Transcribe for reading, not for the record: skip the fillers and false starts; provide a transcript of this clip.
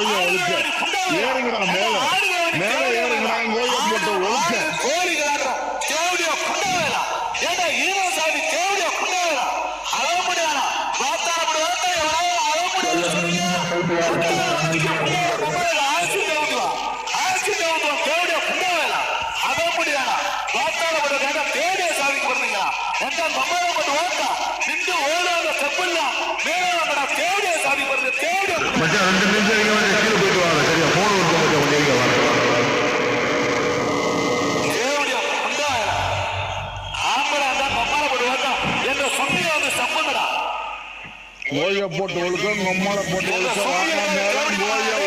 கோயில ஒழுக்க ஏறுங்கடா மேல மேல ஏறுங்கடா கோயில போட்டு ஒழுக்க கோழிகளா தேவடியா குண்டவேலா ஏடா ஈரோசாமி தேவடியா குண்டவேலா அளவுடியானா வாத்தாரப்படி வந்து எவனோ அளவுடியா சொல்லுங்க ஆசி தேவடியா தேவடியா குண்டவேலா அளவுடியானா வாத்தாரப்படி கேட்டா தேவடியா சாமி பண்ணீங்க எந்த மம்மள போட்டு ஓட்டா நின்று ஓடாத செப்பல்ல மேல வந்தடா தேவடியா சாமி பண்ணு தேவடியா மச்சான் 2 நிமிஷம் இங்க வந்து கீழ போயிட்டு வாங்க சரியா போன் வருது மச்சான் கொஞ்சம் இங்க வாங்க தேவடியா குண்டவேலா ஆம்பள அந்த மம்மள போட்டு ஓட்டா என்ற சுண்ணிய வந்து சம்பந்தடா கோயில போட்டு ஒழுக்க மம்மள போட்டு ஒழுக்க வாங்க மேல கோயில